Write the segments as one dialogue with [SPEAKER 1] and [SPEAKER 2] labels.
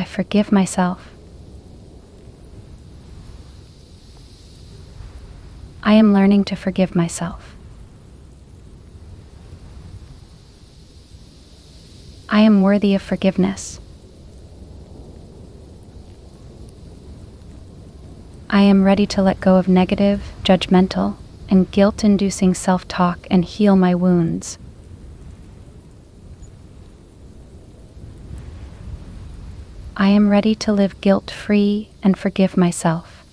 [SPEAKER 1] I forgive myself. I am learning to forgive myself. I am worthy of forgiveness. I am ready to let go of negative, judgmental, and guilt-inducing self-talk and heal my wounds. I am ready to live guilt-free and forgive myself.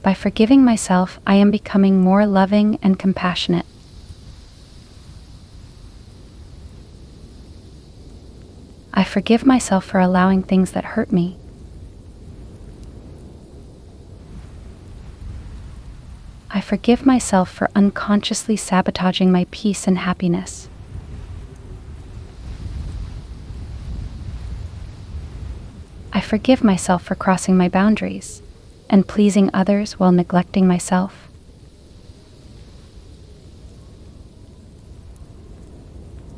[SPEAKER 1] By forgiving myself, I am becoming more loving and compassionate. I forgive myself for allowing things that hurt me. I forgive myself for unconsciously sabotaging my peace and happiness. I forgive myself for crossing my boundaries and pleasing others while neglecting myself.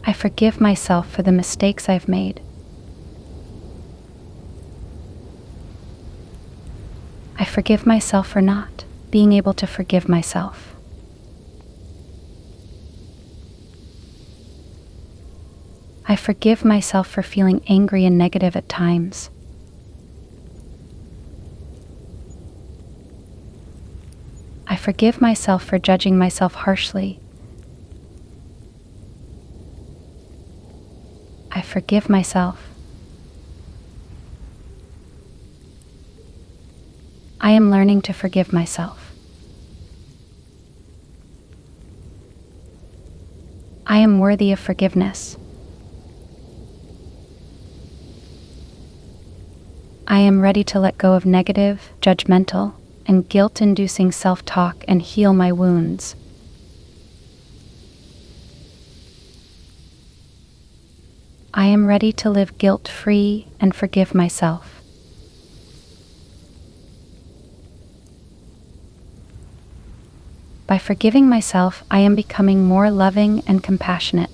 [SPEAKER 1] I forgive myself for the mistakes I've made. I forgive myself for not being able to forgive myself. I forgive myself for feeling angry and negative at times. I forgive myself for judging myself harshly. I forgive myself. I am learning to forgive myself. I am worthy of forgiveness. I am ready to let go of negative, judgmental, and guilt-inducing self-talk and heal my wounds. I am ready to live guilt-free and forgive myself. By forgiving myself, I am becoming more loving and compassionate.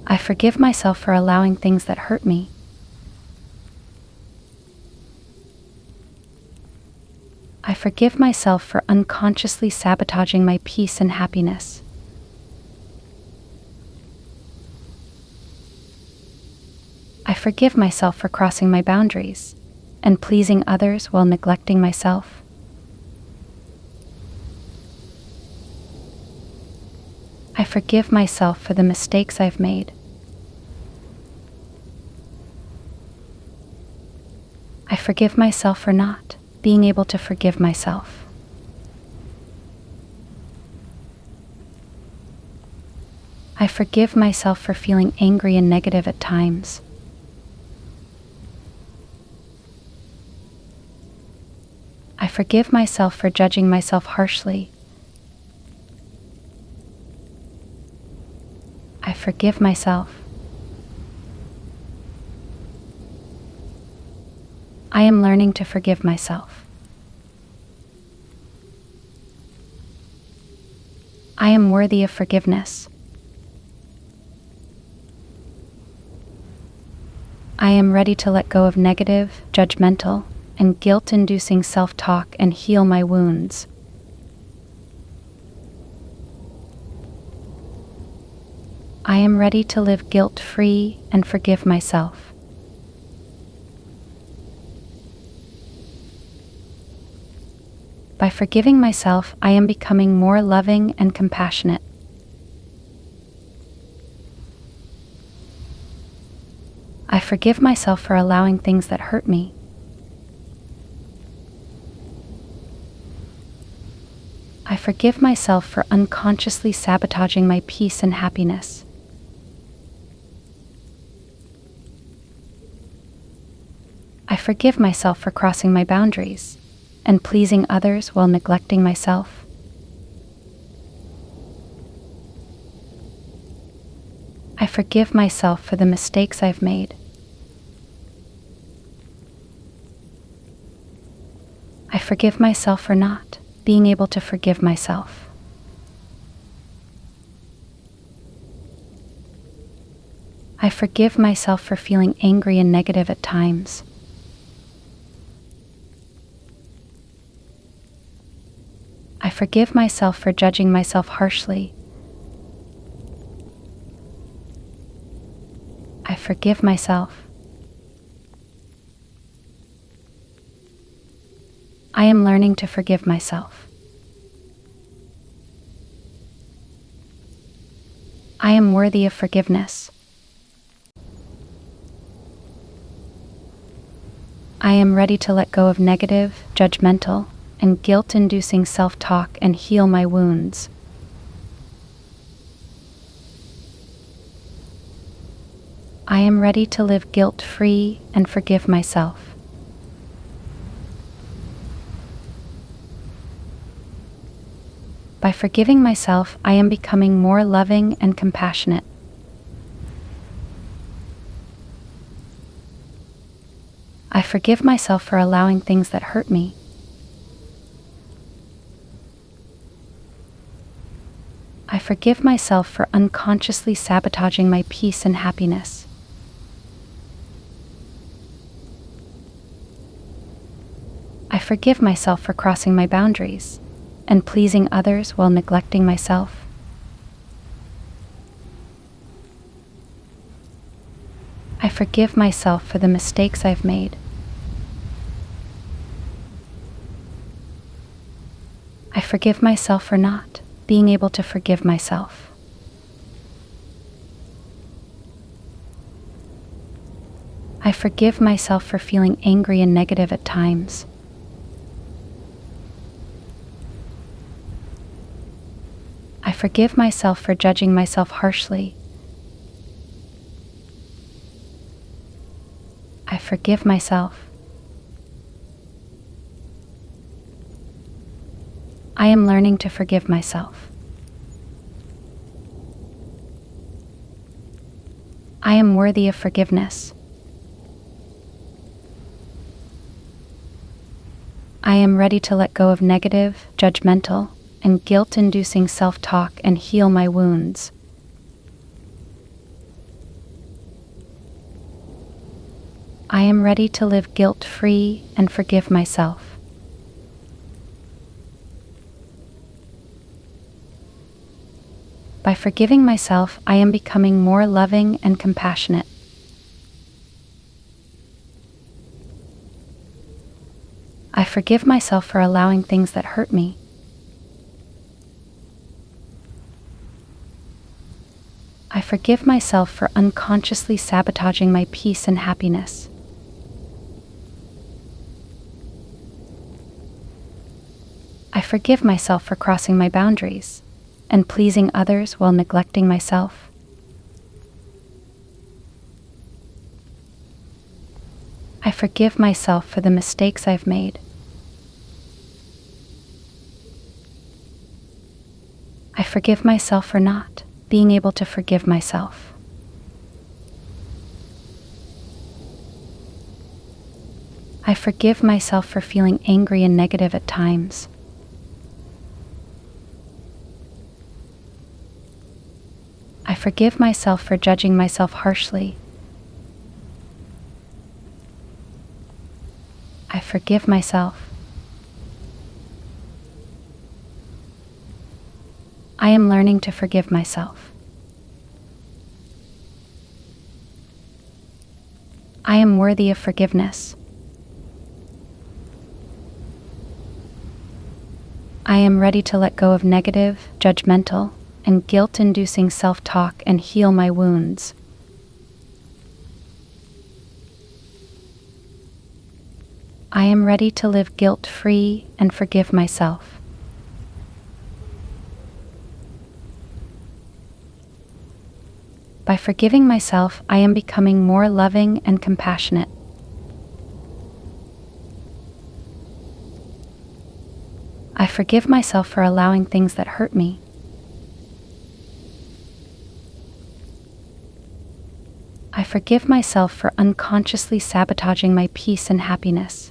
[SPEAKER 1] I forgive myself for allowing things that hurt me. I forgive myself for unconsciously sabotaging my peace and happiness. I forgive myself for crossing my boundaries and pleasing others while neglecting myself. I forgive myself for the mistakes I've made. I forgive myself for not being able to forgive myself. I forgive myself for feeling angry and negative at times. I forgive myself for judging myself harshly. I forgive myself. I am learning to forgive myself. I am worthy of forgiveness. I am ready to let go of negative, judgmental, and guilt-inducing self-talk and heal my wounds. I am ready to live guilt-free and forgive myself. By forgiving myself, I am becoming more loving and compassionate. I forgive myself for allowing things that hurt me. I forgive myself for unconsciously sabotaging my peace and happiness. I forgive myself for crossing my boundaries and pleasing others while neglecting myself. I forgive myself for the mistakes I've made. I forgive myself for not being able to forgive myself. I forgive myself for feeling angry and negative at times. I forgive myself for judging myself harshly. I forgive myself. I am learning to forgive myself. I am worthy of forgiveness. I am ready to let go of negative, judgmental, and guilt-inducing self-talk and heal my wounds. I am ready to live guilt-free and forgive myself. By forgiving myself, I am becoming more loving and compassionate. I forgive myself for allowing things that hurt me. I forgive myself for unconsciously sabotaging my peace and happiness. I forgive myself for crossing my boundaries and pleasing others while neglecting myself. I forgive myself for the mistakes I've made. I forgive myself for not being able to forgive myself. I forgive myself for feeling angry and negative at times. I forgive myself for judging myself harshly. I forgive myself. I am learning to forgive myself. I am worthy of forgiveness. I am ready to let go of negative, judgmental, and guilt-inducing self-talk and heal my wounds. I am ready to live guilt-free and forgive myself. By forgiving myself, I am becoming more loving and compassionate. I forgive myself for allowing things that hurt me. I forgive myself for unconsciously sabotaging my peace and happiness. I forgive myself for crossing my boundaries and pleasing others while neglecting myself. I forgive myself for the mistakes I've made. I forgive myself for not being able to forgive myself. I forgive myself for feeling angry and negative at times. I forgive myself for judging myself harshly. I forgive myself. I am learning to forgive myself. I am worthy of forgiveness. I am ready to let go of negative, judgmental, and guilt-inducing self-talk and heal my wounds. I am ready to live guilt-free and forgive myself. By forgiving myself, I am becoming more loving and compassionate. I forgive myself for allowing things that hurt me. I forgive myself for unconsciously sabotaging my peace and happiness.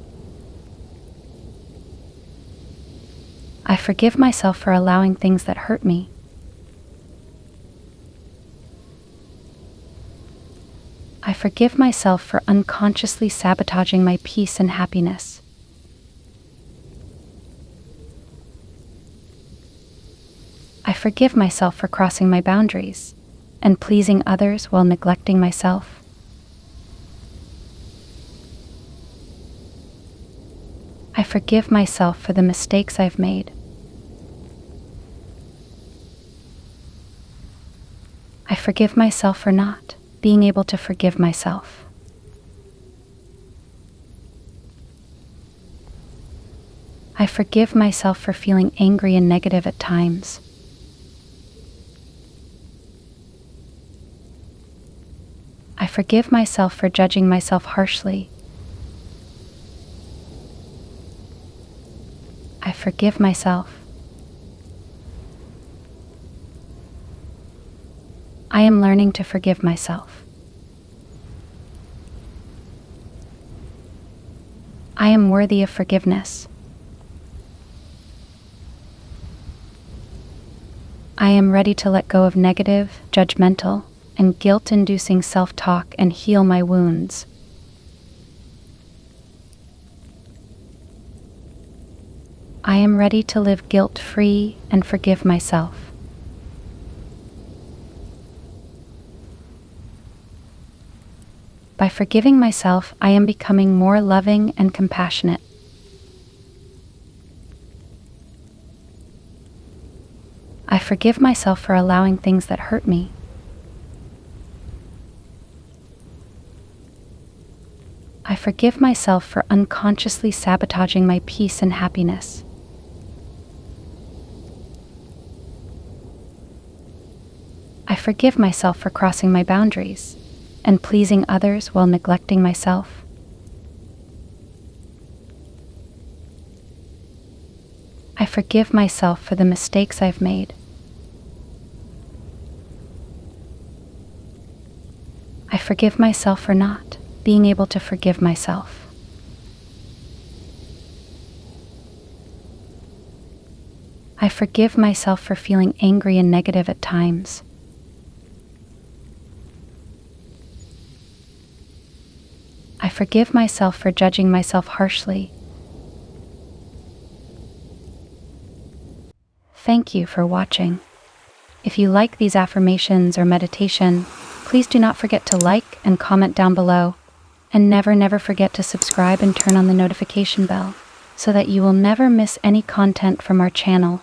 [SPEAKER 1] I forgive myself for allowing things that hurt me. I forgive myself for unconsciously sabotaging my peace and happiness. I forgive myself for crossing my boundaries and pleasing others while neglecting myself. I forgive myself for the mistakes I've made. I forgive myself for not being able to forgive myself. I forgive myself for feeling angry and negative at times. I forgive myself for judging myself harshly. I forgive myself. I am learning to forgive myself. I am worthy of forgiveness. I am ready to let go of negative, judgmental, and guilt-inducing self-talk and heal my wounds. I am ready to live guilt-free and forgive myself. By forgiving myself, I am becoming more loving and compassionate. forgive myself for allowing things that hurt me. I forgive myself for unconsciously sabotaging my peace and happiness. I forgive myself for crossing my boundaries and pleasing others while neglecting myself. I forgive myself for the mistakes I've made. I forgive myself for not being able to forgive myself. I forgive myself for feeling angry and negative at times. I forgive myself for judging myself harshly. Thank you for watching. If you like these affirmations or meditation, please do not forget to like and comment down below. And never forget to subscribe and turn on the notification bell so that you will never miss any content from our channel.